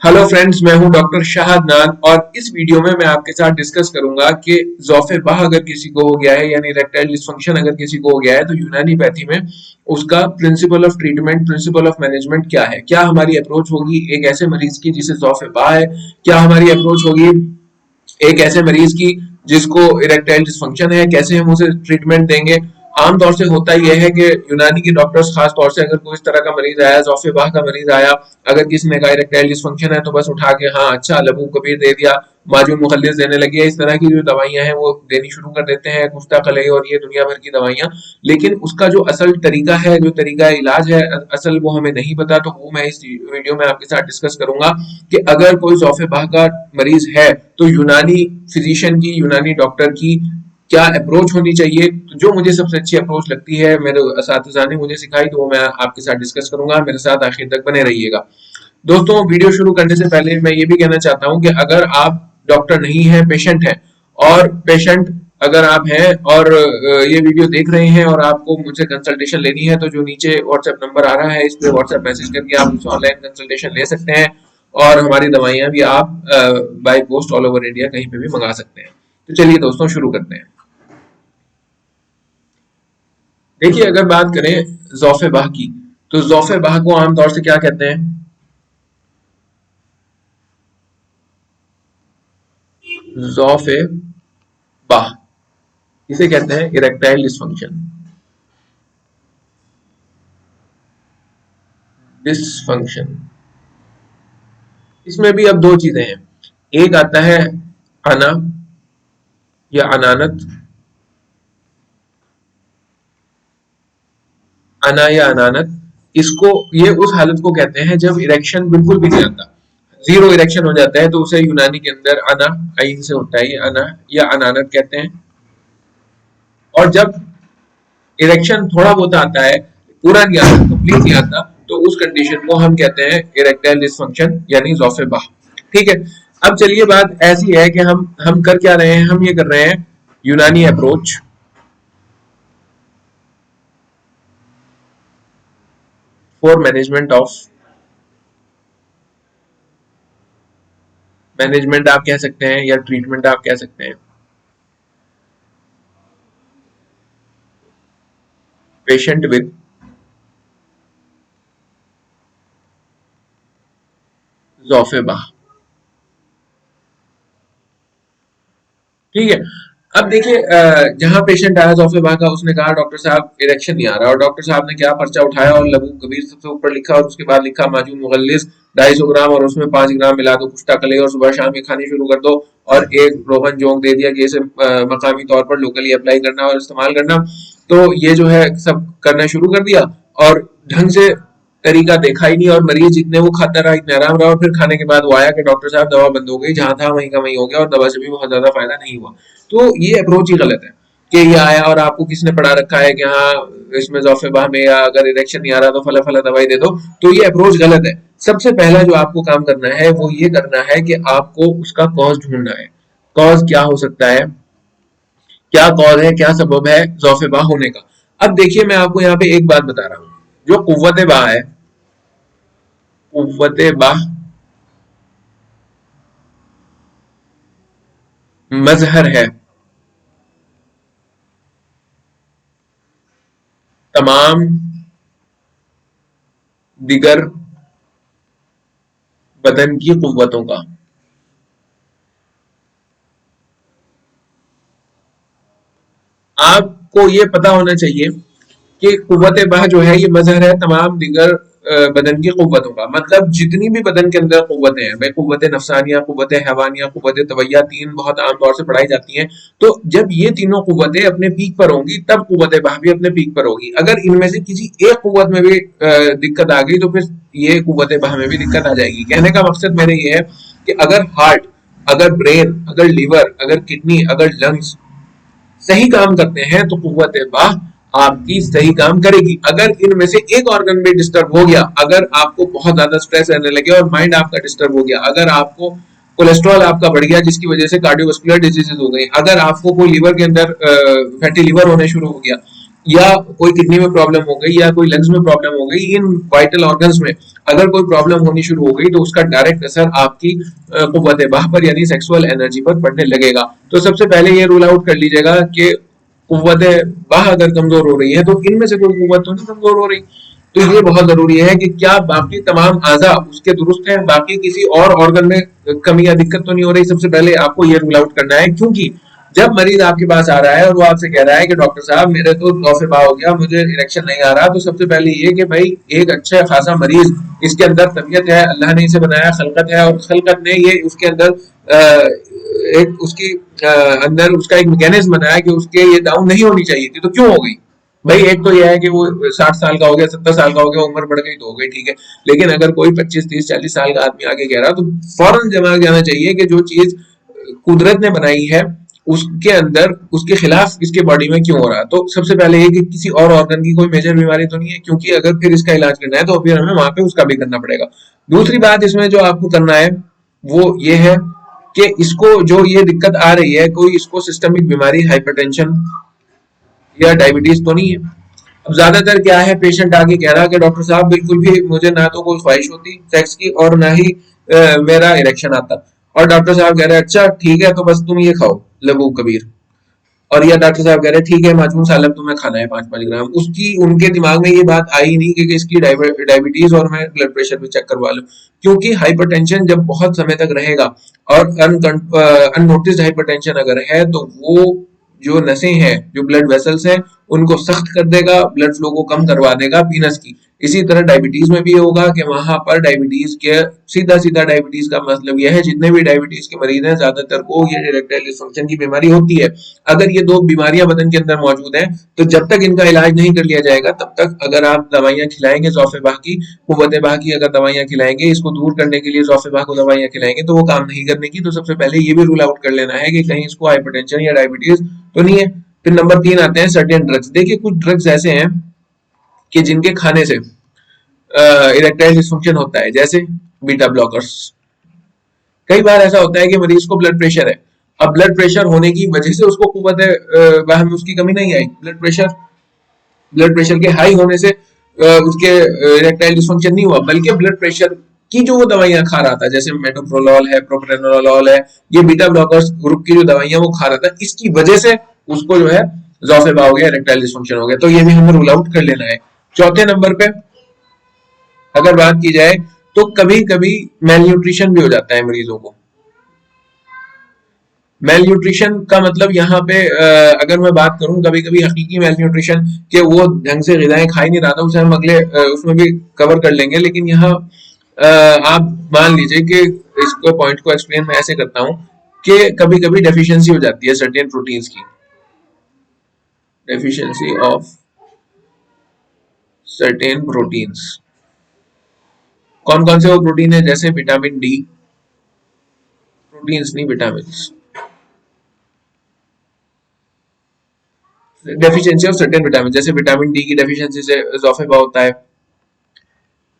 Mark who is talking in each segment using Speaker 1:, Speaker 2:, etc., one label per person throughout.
Speaker 1: Hello friends, मैं हूं doctor शाहदनान और इस वीडियो में मैं आपके साथ डिस्कस करूंगा कि ज़ौफ़े बाह अगर किसी को हो गया है यानी इरेक्टाइल डिस्फंक्शन अगर किसी को हो गया है तो यूनानी पैथी में उसका principle of treatment, principle of management क्या है। क्या हमारी अप्रोच होगी एक ऐसे मरीज की जिसे ज़ौफ़े बाह है, क्या हमारी अप्रोच होगी एक ऐसे मरीज की जिसको इरेक्टाइल डिस्फंक्शन है, कैसे हम उसे ट्रीटमेंट देंगे। आमतौर से होता यह है कि यूनानी के डॉक्टर्स खास तौर से अगर कोई इस तरह का मरीज आया, ज़ौफ़े बाह का मरीज आया, अगर किसी ने कहा इरेक्टाइल डिस्फंक्शन है तो बस उठा के हाँ अच्छा लबू कबीर दे दिया, माजून मुखल्लिस देने लगी है, इस तरह की जो दवाइयां हैं वो देनी शुरू कर देते हैं, कुफ्ता कलई और ये दुनिया भर की दवाइयां। लेकिन उसका जो असल तरीका है, जो तरीका इलाज है असल, वो हमें नहीं पता। तो वो मैं इस वीडियो में आपके साथ डिस्कस करूंगा कि अगर कोई ज़ौफ़े बाह का मरीज है तो यूनानी फिजिशियन की, यूनानी डॉक्टर की क्या अप्रोच होनी चाहिए। तो जो मुझे सबसे अच्छी अप्रोच लगती है, मेरे असातिज़ा ने मुझे सिखाई, तो वो मैं आपके साथ डिस्कस करूंगा। मेरे साथ आखिर तक बने रहिएगा। दोस्तों, वीडियो शुरू करने से पहले मैं ये भी कहना चाहता हूं कि अगर आप डॉक्टर नहीं है, पेशेंट है, और पेशेंट अगर आप हैं और ये वीडियो देख रहे हैं और आपको मुझसे कंसल्टेशन लेनी है तो जो नीचे व्हाट्सएप नंबर आ रहा है इस पे व्हाट्सएप मैसेज करके आप मुझसे ऑनलाइन कंसल्टेशन ले सकते हैं और हमारी दवाइयां भी आप by post all over India कहीं पे भी मंगा सकते हैं। तो चलिए दोस्तों शुरू करते हैं। देखिए, अगर बात करें ज़ौफ़े बाह की, तो ज़ौफ़े बाह को आमतौर से क्या कहते हैं? ज़ौफ़े बाह इसे कहते हैं इरेक्टाइल डिस्फंक्शन। डिस्फंक्शन इसमें भी अब दो चीजें हैं। एक आता है अना या अनानत, अना या अनानत। इसको, ये उस हालत को कहते हैं जब इरेक्शन बिल्कुल भी नहीं आता, जीरो इरेक्शन हो जाता है, तो उसे यूनानी के अंदर अना, आइन से होता है, ये अना या अनानत कहते हैं। और जब इरेक्शन थोड़ा बहुत आता है, पूरा नहीं आता, कंप्लीट नहीं आता, तो उस कंडीशन को हम कहते हैं इरेक्टाइल डिस्फंक्शन यानी ज़ौफ़े बाह। ठीक है। अब चलिए, बात ऐसी है कि हम कर क्या रहे हैं, हम ये कर रहे हैं यूनानी approach for management of, management आप कह सकते हैं या ट्रीटमेंट आप कह सकते हैं, पेशेंट विद ज़ौफ़े बाह। ठीक है। अब देखिए, जहां पेशेंट आया ज़ौफ़े बाह का, उसने कहा डॉक्टर साहब इरेक्शन नहीं आ रहा, और डॉक्टर साहब ने क्या पर्चा उठाया और लबू कबीर सबसे ऊपर लिखा और उसके बाद लिखा माजून मुगल्लिस 250 ग्राम और उसमें 5 ग्राम मिला दो कुफ्ता कले और सुबह शाम ये खानी शुरू कर दो, और एक रोगन जोंक दे दिया कि इसे मकामी तौर पर लोकली अप्लाई करना और इस्तेमाल करना। तो ये जो है सब करना शुरू कर दिया और ढंग से तरीका देखा ही नहीं, और मरीज जितने वो खाता रहा इतने आराम रहा, और फिर खाने के बाद वो आया कि डॉक्टर साहब दवा बंद हो गई, जहां था वहीं का वहीं हो गया और दवा से भी बहुत ज्यादा फायदा नहीं हुआ। तो ये अप्रोच ही गलत है कि ये आया और आपको किसने पढ़ा रखा है कि हाँ इसमें ज़ौफ़े बाह में या अगर इरेक्शन नहीं आ रहा तो फला फला दवाई दे दो। तो ये अप्रोच गलत है। सबसे पहला जो आपको काम करना है वो ये करना है कि आपको उसका कॉज ढूंढना है। कॉज क्या हो सकता है, क्या कॉज है, क्या सबब है ज़ौफ़े बाह होने का। अब देखिए, मैं आपको यहाँ पे एक बात बता रहा हूँ। जो कुव्वत बाह है, कुव्वत बाह मजहर है तमाम दिगर बदन की कुव्वतों का। आपको ये पता होना चाहिए कि कुव्वत बाह जो है ये मजहर है तमाम दिगर बदन की कुव्वतों का। मतलब जितनी भी बदन के अंदर कुव्वतें हैं, भाई कुव्वत नफसानिया, कुव्वत हैवानिया, कुव्वत तवैया, तीन बहुत आम तौर से पढ़ाई जाती हैं। तो जब ये तीनों कुव्वतें अपने पीक पर होंगी तब कुव्वत बाह भी अपने पीक पर होगी। अगर इनमें से किसी एक कुव्वत में भी दिक्कत आ गई तो फिर ये कुव्वत बाह में भी दिक्कत आ जाएगी। कहने का मकसद मेरे ये है कि अगर हार्ट, अगर ब्रेन, अगर लीवर, अगर किडनी, अगर लंग्स सही काम करते हैं तो कुव्वत बाह आपकी सही काम करेगी। अगर इनमें से एक ऑर्गन भी डिस्टर्ब हो गया, अगर आपको बहुत ज्यादा स्ट्रेस रहने लगे और माइंड आपका डिस्टर्ब हो गया, अगर आपको कोलेस्ट्रॉल आपका बढ़ गया जिसकी वजह से कार्डियोवास्कुलर डिजीजेज हो गई, अगर आपको कोई लीवर के अंदर फैटी लीवर होने शुरू हो गया, या कोई किडनी में प्रॉब्लम हो गई या कोई लंग्स में प्रॉब्लम हो गई, इन वाइटल ऑर्गन्स में अगर कोई प्रॉब्लम होनी शुरू हो गई तो उसका डायरेक्ट असर आपकी कुव्वत बाह पर यानी सेक्सुअल एनर्जी पर पड़ने लगेगा। तो सबसे पहले ये रूल आउट कर लीजिएगा कि कुव्वत बाह अगर कमजोर हो रही है तो इनमें से कोई कुव्वत तो नहीं कमजोर हो रही। तो ये बहुत जरूरी है कि क्या बाकी तमाम आजा उसके दुरुस्त हैं, बाकी किसी और ऑर्गन में कमी या दिक्कत तो नहीं हो रही। सबसे पहले आपको ये रूल आउट करना है, क्योंकि जब मरीज आपके पास आ रहा है और वो आपसे कह रहा है कि डॉक्टर साहब मेरे तो दौफे हो गया, मुझे इरेक्शन नहीं आ रहा, तो सबसे पहले ये कि भाई एक अच्छा खासा मरीज, इसके अंदर तबीयत है, अल्लाह ने इसे बनाया, खलकत है, और खलकत ने ये उसके अंदर एक उसकी अंदर उसका एक मैकेनिज्म बनाया कि उसके ये डाउन नहीं होनी चाहिए थी, तो क्यों हो गई। भाई एक तो यह है कि वो 60 साल का हो गया, 70 साल का हो गया, उम्र बढ़ गई तो हो गई, ठीक है। लेकिन अगर कोई 25 30 40 साल का आदमी आगे कह रहा तो फौरन दिमाग जाना चाहिए कि जो चीज कुदरत ने बनाई है उसके अंदर उसके खिलाफ इसके बॉडी में क्यों हो रहा है। तो सबसे पहले ये कि किसी और ऑर्गन की कोई मेजर बीमारी तो नहीं है, क्योंकि अगर फिर इसका इलाज करना है तो फिर हमें वहां पे उसका भी करना पड़ेगा। दूसरी बात इसमें जो आपको करना है वो ये है कि इसको जो ये दिक्कत आ रही है, कोई इसको सिस्टमिक बीमारी, हाइपरटेंशन या डायबिटीज तो नहीं है। अब ज्यादातर क्या है, पेशेंट आगे कह रहा कि डॉक्टर साहब बिल्कुल भी मुझे ना तो कोई ख्वाहिश होती सेक्स की और ना ही मेरा इरेक्शन आता, और डॉक्टर साहब कह रहे हैं अच्छा ठीक है तो बस तुम ये खाओ लबू कबीर, और या डॉक्टर साहब कह रहे हैं ठीक है माजून सालब तुम्हें खाना है 5 5 ग्राम। उसकी उनके दिमाग में ये बात आई नहीं कि इसकी डायबिटीज और मैं ब्लड प्रेशर भी चेक करवा लूं, क्योंकि हाइपरटेंशन जब बहुत समय तक रहेगा और अननोटिस्ड हाइपरटेंशन अगर है तो वो जो नसें हैं, जो ब्लड वेसल्स हैं, उनको सख्त कर देगा, ब्लड फ्लो को कम करवा देगा पीनस की। इसी तरह डायबिटीज में भी होगा कि वहां पर डायबिटीज के सीधा सीधा डायबिटीज का मतलब यह है, जितने भी डायबिटीज के मरीज हैं ज्यादातर को ये इरेक्टाइल डिसफंक्शन की बीमारी होती है। अगर ये दो बीमारियां बदन के अंदर मौजूद हैं तो जब तक इनका इलाज नहीं कर लिया जाएगा तब तक अगर आप दवाइयां खिलाएंगे ज़ौफ़े बाह की, कुव्वत बाह की अगर दवाइयां खिलाएंगे, इसको दूर करने के लिए ज़ौफ़े बाह को दवाइयां खिलाएंगे तो वो काम नहीं करने की। तो सबसे पहले ये भी रूल आउट कर लेना है कि कहीं इसको हाइपरटेंशन या डायबिटीज तो नहीं है। फिर नंबर 3 आते हैं सर्टेन ड्रग्स। देखिए कुछ ड्रग्स ऐसे हैं कि जिनके खाने से इरेक्टाइल डिसफंक्शन होता है, जैसे बीटा ब्लॉकर्स। कई बार ऐसा होता है कि मरीज को ब्लड प्रेशर है, अब ब्लड प्रेशर होने की वजह से उसको कुव्वत बाह में उसकी कमी नहीं आई, ब्लड प्रेशर के हाई होने से उसके इरेक्टाइल डिसफंक्शन नहीं हुआ, बल्कि ब्लड प्रेशर की जो वो दवाइयां खा रहा था, जैसे मेटोप्रोलोल है, प्रोप्रेनोलोल है, ये बीटा ब्लॉकर्स ग्रुप की जो दवाइयां वो खा रहा था, इसकी वजह से उसको जो है ज़ौफ़े बाह हो गया, इरेक्टाइल डिसफंक्शन हो गया। तो ये भी हमें रूल आउट कर लेना है। चौथे नंबर पे अगर बात की जाए तो कभी कभी मेल न्यूट्रिशन भी हो जाता है मरीजों को। मेल न्यूट्रिशन का मतलब यहाँ पे अगर मैं बात करूं कभी कभी हकीकी मेल न्यूट्रिशन के वो ढंग से ग़िज़ाएं खा ही नहीं रहा था, उसे हम अगले उसमें भी कवर कर लेंगे। लेकिन यहाँ आप मान लीजिए कि इसको पॉइंट को एक्सप्लेन मैं ऐसे करता हूँ कि कभी कभी डेफिशिएंसी हो जाती है सर्टेन प्रोटीन्स की, डेफिशिएंसी ऑफ सर्टेन प्रोटीन्स। कौन कौन से वो प्रोटीन है, जैसे विटामिन डी, प्रोटीन्स नहीं vitamin, deficiency of certain vitamin, जैसे विटामिन डी की डेफिशिएंसी से ज़ौफ़े बाह होता है,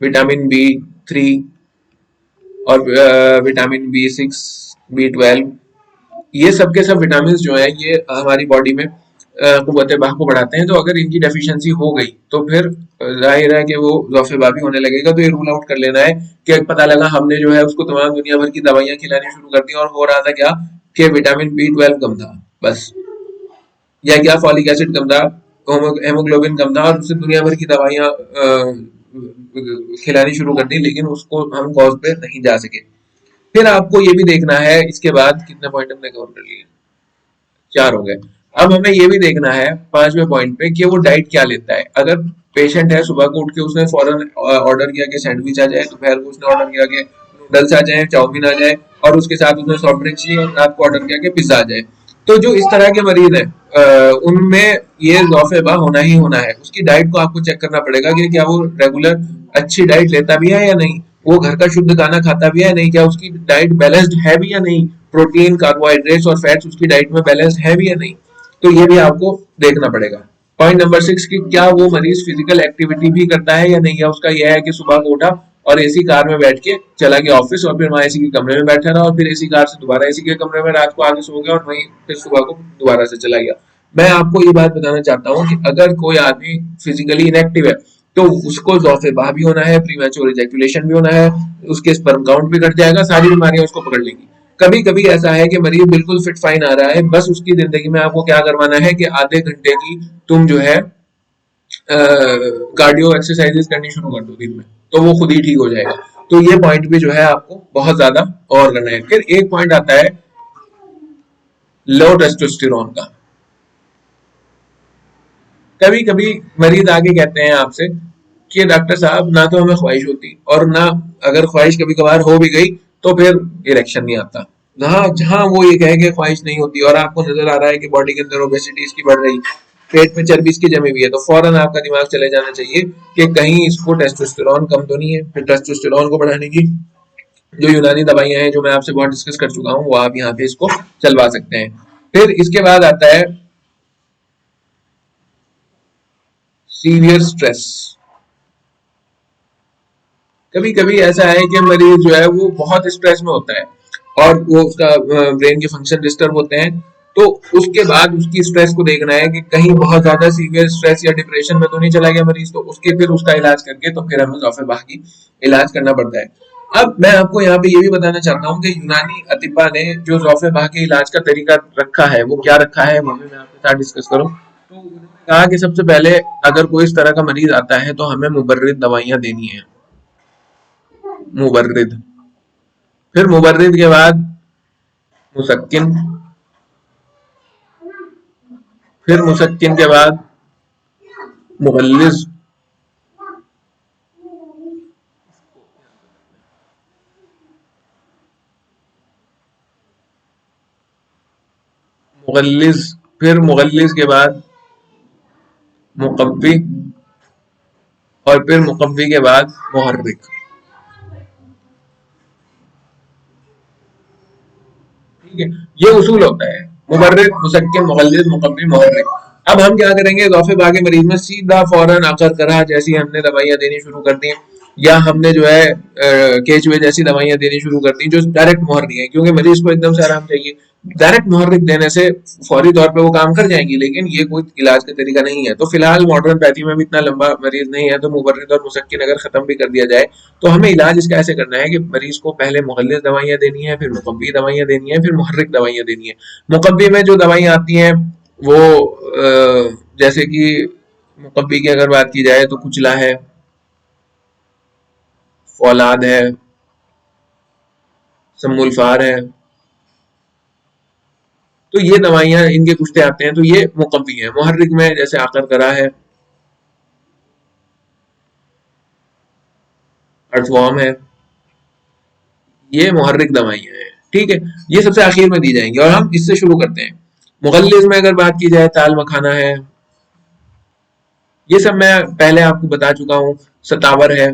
Speaker 1: विटामिन B3 और विटामिन B6, B12, ये सब के सब विटामिन जो है ये हमारी बॉडी में कुव्वत बाह को बढ़ाते हैं। तो अगर इनकी डेफिशिएंसी हो गई तो फिर जाहिर है कि वो ज़ौफ़े बाह भी होने लगेगा। तो ये रूल आउट कर लेना है कि पता लगा हमने जो है उसको तमाम दुनिया भर की दवाइयां खिलानी शुरू कर दी और हो रहा था क्या कि विटामिन B12 कम था बस, या क्या फॉलिक एसिड कम था, हेमोग्लोबिन कम था, और उससे दुनिया भर की दवाइयां खिलानी शुरू कर दी, लेकिन उसको हम कॉज पे नहीं जा सके। फिर आपको ये भी देखना है, इसके बाद कितने पॉइंट हमने कवर कर लिए, 4 हो गए। अब हमें ये भी देखना है 5वें पॉइंट पे कि वो डाइट क्या लेता है। अगर पेशेंट है, सुबह को उठ के उसने फौरन ऑर्डर किया कि सैंडविच आ जाए, दोपहर को उसने ऑर्डर किया कि नूडल्स आ जाए, चाउमीन आ जाए, और उसके साथ उसने सॉफ्ट ड्रिंक्स ली, और रात को ऑर्डर किया कि पिज्जा आ जाए, तो जो इस तरह के मरीज हैं उनमें ये ज़ौफ़े बाह होना ही होना है। उसकी डाइट को आपको चेक करना पड़ेगा कि क्या वो रेगुलर अच्छी डाइट लेता भी है या नहीं, वो घर का शुद्ध खाना खाता भी है या नहीं, क्या उसकी डाइट बैलेंस्ड है भी या नहीं, प्रोटीन, कार्बोहाइड्रेट्स और फैट्स उसकी डाइट में बैलेंस्ड है भी या नहीं, तो ये भी आपको देखना पड़ेगा। पॉइंट नंबर 6 की क्या वो मरीज फिजिकल एक्टिविटी भी करता है या नहीं, या उसका यह है कि सुबह को उठा और एसी कार में बैठ के चला गया ऑफिस और फिर वहां एसी के कमरे में बैठा रहा और फिर एसी कार से दोबारा एसी के कमरे में रात को आगे सो गया और वहीं फिर सुबह को दोबारा से चला गया। मैं आपको ये बात बताना चाहता हूँ कि अगर कोई आदमी फिजिकली इनएक्टिव है तो उसको ज़ौफ़े-बाह भी होना है, प्रीमैच्योर इजैकुलेशन भी होना है, उसके स्पर्म काउंट भी घट जाएगा, सारी बीमारियां उसको पकड़ लेंगी। कभी कभी ऐसा है कि मरीज बिल्कुल फिट फाइन आ रहा है, बस उसकी जिंदगी में आपको क्या करवाना है कि आधे घंटे की तुम जो है कार्डियो एक्सरसाइजेस करनी शुरू कर दो दिन में, तो वो खुद ही ठीक हो जाएगा। तो ये पॉइंट भी जो है आपको बहुत ज्यादा और करना है। फिर एक पॉइंट आता है लो टेस्टोस्टेरोन का। कभी कभी मरीज आके कहते हैं आपसे कि डॉक्टर साहब ना तो हमें ख्वाहिश होती और ना अगर ख्वाहिश कभी कभार हो भी गई तो फिर इरेक्शन नहीं आता। जहां जहां वो ये कहे कि ख्वाहिश नहीं होती और आपको नजर आ रहा है कि बॉडी के अंदर ओबेसिटी इसकी बढ़ रही, पेट में चर्बी इसकी जमी हुई है, तो फौरन आपका दिमाग चले जाना चाहिए कि कहीं इसको टेस्टोस्टेरोन कम तो नहीं है। फिर टेस्टोस्टेरोन को बढ़ाने की जो यूनानी दवाइयां हैं जो मैं आपसे बहुत डिस्कस कर चुका हूँ वो आप यहाँ पे इसको चलवा सकते हैं। फिर इसके बाद आता है सीवियर स्ट्रेस। कभी कभी ऐसा है कि मरीज जो है वो बहुत स्ट्रेस में होता है और वो उसका ब्रेन के फंक्शन डिस्टर्ब होते हैं, तो उसके बाद उसकी स्ट्रेस को देखना है कि कहीं बहुत ज्यादा सीवियर स्ट्रेस या डिप्रेशन में तो नहीं चला गया मरीज, तो उसके फिर उसका इलाज करके तो फिर हमें ज़ौफ़े-बाह की इलाज करना पड़ता है। अब मैं आपको यहाँ पे ये भी बताना चाहता हूँ कि यूनानी अतिपा ने जो ज़ौफ़े-बाह के इलाज का तरीका रखा है वो क्या रखा है वो भी मैं आपके साथ डिस्कस करूँ। तो उन्होंने कहा कि सबसे पहले अगर कोई इस तरह का मरीज आता है तो हमें मुबर्रिद दवाइयां देनी है, मुबर्रिद। फिर मुबर्रिद के बाद मुसक्किन, फिर मुसक्किन के बाद मुगल्लिज, मुगल्लिज, फिर मुगल्लिज के बाद मुकव्वी और फिर मुकव्वी के बाद मुहर्रिक। ठीक है, ये उसूल होता है मुबर्रिद, मुसक्किन, मुगल्लिज, मुकव्वी, मुहर्रिक। अब हम क्या करेंगे ज़ौफ़े-बाह के मरीज में सीधा फौरन आकर करा जैसी हमने दवाइयां देनी शुरू कर दी या हमने जो है केचुए जैसी दवाइयां देनी शुरू कर दी जो डायरेक्ट मुहर्रिक है, क्योंकि मरीज को एकदम से आराम चाहिए। डायरेक्ट मुहर्रिक देने से फौरी तौर पे वो काम कर जाएंगी, लेकिन ये कोई इलाज का तरीका नहीं है। तो फिलहाल मॉडर्न पैथी में भी इतना लंबा मरीज नहीं है, तो मुबर्रिद और मुसक्किन अगर खत्म भी कर दिया जाए तो हमें इलाज इसका ऐसे करना है कि मरीज को पहले मुगल्लिज दवाइयां देनी है, फिर मुकव्वी दवाइयां देनी है, फिर मुहर्रिक दवाइयां देनी है। मुकव्वी में जो दवाइयां आती हैं वो जैसे कि मुकव्वी की अगर बात की जाए तो कुचला है, फौलाद है, समुल्फार है, तो ये दवाइयां इनके कुश्ते आते हैं, तो ये मुकव्वी है। मुहर्रिक में जैसे आकर करा है, अर्थवॉर्म है, ये मुहर्रिक दवाइयां हैं। ठीक है, ये सबसे आखिर में दी जाएंगी और हम इससे शुरू करते हैं। मुगल्लिज में अगर बात की जाए ताल मखाना है, ये सब मैं पहले आपको बता चुका हूँ, सतावर है,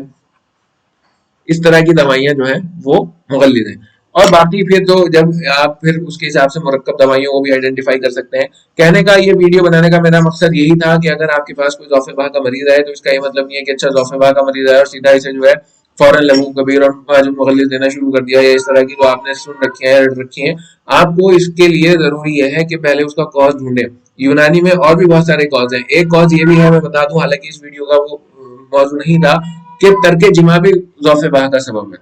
Speaker 1: इस तरह की दवाइयां जो है वो मुगल्लिद हैं। और बाकी फिर तो जब आप फिर उसके हिसाब से मुरक्कब दवाइयों को भी आइडेंटिफाई कर सकते हैं। कहने का ये वीडियो बनाने का मेरा मकसद यही था कि अगर आपके पास कोई ज़ौफ़े-बाह का मरीज आए तो इसका ये मतलब नहीं है कि अच्छा ज़ौफ़े-बाह का मरीज आया और सीधा इसे जो है फौरन लघु कबीर और मुगल्लिद देना शुरू कर दिया, या इस तरह की जो आपने सुन रखी है रट रखी है। आपको इसके लिए जरूरी यह है कि पहले उसका कॉज ढूंढे। यूनानी में और भी बहुत सारे कॉज हैं। एक कॉज ये भी है, मैं बता दूं, हालांकि इस वीडियो का वो मौजू नहीं था, कि तर्क जिमा भी ज़ौफ़े-बाह का सबब है।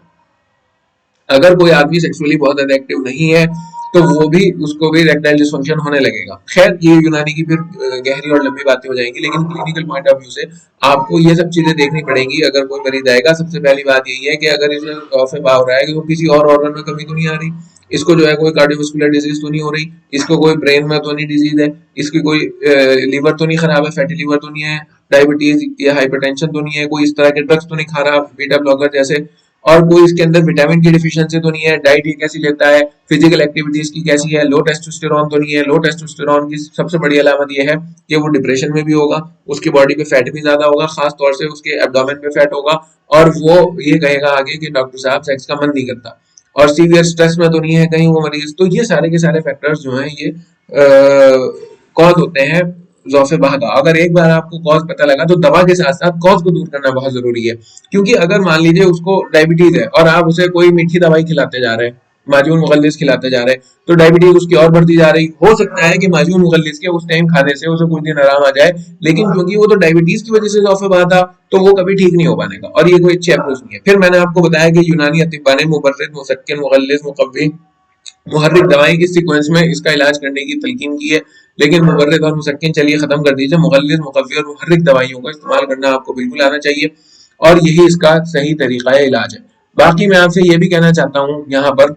Speaker 1: अगर कोई आदमी सेक्सुअली बहुत ज्यादा एक्टिव नहीं है तो वो भी उसको भी इरेक्टाइल डिसफंक्शन होने लगेगा। खैर ये यूनानी की फिर गहरी और लंबी बातें हो जाएंगी, लेकिन क्लिनिकल पॉइंट ऑफ व्यू से आपको ये सब चीजें देखनी पड़ेंगी। अगर कोई मरीज आएगा, सबसे पहली बात यही है कि अगर इसे ज़ौफ़े-बाह हो रहा है तो किसी और ऑर्गन में कमी तो नहीं आ रही, इसको जो है कोई कार्डियोवास्कुलर डिजीज तो नहीं हो रही, इसको कोई ब्रेन में तो नहीं डिजीज है, इसकी कोई लीवर तो नहीं खराब है, फैटी लीवर तो नहीं है, डायबिटीज या हाइपरटेंशन तो नहीं है, कोई इस तरह के ड्रग्स तो नहीं खा रहा बीटा ब्लॉकर जैसे, और कोई इसके अंदर विटामिन की डिफिशियंसी तो नहीं है, डाइट ये कैसी लेता है, फिजिकल एक्टिविटीज की कैसी है, लो टेस्टोस्टेरोन तो नहीं है। लो टेस्टोस्टेरोन की सबसे बड़ी अलामत ये है कि वो डिप्रेशन में भी होगा, उसकी बॉडी पे फैट भी ज्यादा होगा, खास तौर से उसके एब्डोमेन पे फैट होगा, और वो ये कहेगा आगे कि डॉक्टर साहब सेक्स का मन नहीं करता, और सीवियर स्ट्रेस में तो नहीं है कहीं वो मरीज। तो ये सारे के सारे फैक्टर्स जो हैं ये कॉज होते हैं ज़ौफ़े-बाह का। अगर एक बार आपको कॉज पता लगा तो दवा के साथ साथ कॉज को दूर करना बहुत जरूरी है, क्योंकि अगर मान लीजिए उसको डायबिटीज है और आप उसे कोई मीठी दवाई खिलाते जा रहे हैं माजून मुगल्लिस खिलाता जा रहा है, तो डायबिटीज उसकी और बढ़ती जा रही। हो सकता है कि माजून मुगल्लिस के उस टाइम खाने से उसे कुछ दिन आराम आ जाए, लेकिन क्योंकि वो तो डायबिटीज की वजह से ज़ौफ़े-बाह था, तो वो कभी ठीक नहीं हो पाएगा, और ये कोई अच्छी अप्रोच नहीं है। फिर मैंने आपको बताया कि यूनानी अतिब्बा ने मुबर्रिद, मुसक्किन, मुगल्लिस, मुकव्वी, मुहर्रिक दवाएं इस सीक्वेंस में इसका इलाज करने की तलकीन की है। लेकिन मुबर्रिद और मुसक्किन चलिए खत्म कर दीजिए, मुगल्लिस, मुकव्वी और मुहर्रिक दवाइयों का इस्तेमाल करना आपको बिल्कुल आना चाहिए, और यही इसका सही तरीका इलाज है। बाकी मैं आपसे ये भी कहना चाहता हूँ यहाँ पर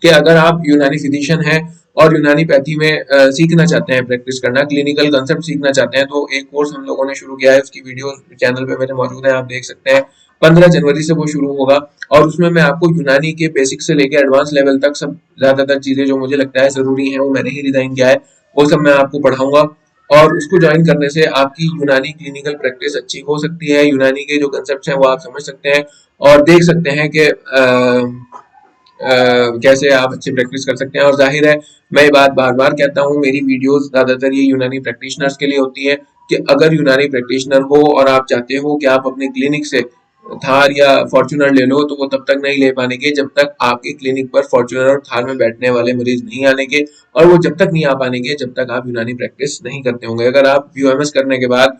Speaker 1: कि अगर आप यूनानी फिजिशियन हैं और यूनानी पैथी में सीखना चाहते हैं, प्रैक्टिस करना, क्लिनिकल कंसेप्ट सीखना चाहते हैं, तो एक कोर्स हम लोगों ने शुरू किया है, उसकी वीडियो चैनल पे मेरे मौजूद है, आप देख सकते हैं। 15 जनवरी से वो शुरू होगा, और उसमें मैं आपको यूनानी के बेसिक से लेकर एडवांस लेवल तक सब ज्यादातर चीजें जो मुझे लगता है जरूरी है, वो मैंने ही डिजाइन किया है, वो सब मैं आपको पढ़ाऊंगा। और उसको ज्वाइन करने से आपकी यूनानी क्लिनिकल प्रैक्टिस अच्छी हो सकती है, यूनानी के जो कंसेप्ट हैं वो आप समझ सकते हैं, और देख सकते हैं कि कैसे आप अच्छी प्रैक्टिस कर सकते हैं। और जाहिर है, मैं ये बात बार बार कहता हूँ, मेरी वीडियोस ज्यादातर ये यूनानी प्रैक्टिशनर्स के लिए होती है, कि अगर यूनानी प्रैक्टिशनर हो और आप चाहते हो कि आप अपने क्लिनिक से थार या फॉर्च्यूनर ले लो, तो वो तब तक नहीं ले पाएंगे जब तक आपके क्लिनिक पर फॉर्च्यूनर और थार में बैठने वाले मरीज नहीं आनेंगे, और वो जब तक नहीं आ पाएंगे जब तक आप यूनानी प्रैक्टिस नहीं करते होंगे। अगर आप यूएमएस करने के बाद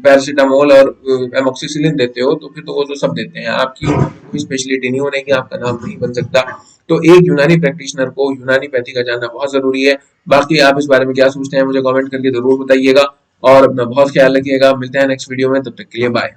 Speaker 1: पैरासीटामोल और एमोक्सिसिलिन देते हो, तो फिर तो वो तो सब देते हैं, आपकी कोई स्पेशलिटी नहीं होने की, आपका नाम नहीं बन सकता। तो एक यूनानी प्रैक्टिशनर को यूनानी पैथी का जानना बहुत जरूरी है। बाकी आप इस बारे में क्या सोचते हैं मुझे कमेंट करके जरूर बताइएगा, और अपना बहुत ख्याल रखिएगा। मिलते हैं नेक्स्ट वीडियो में, तब तक के लिए बाय।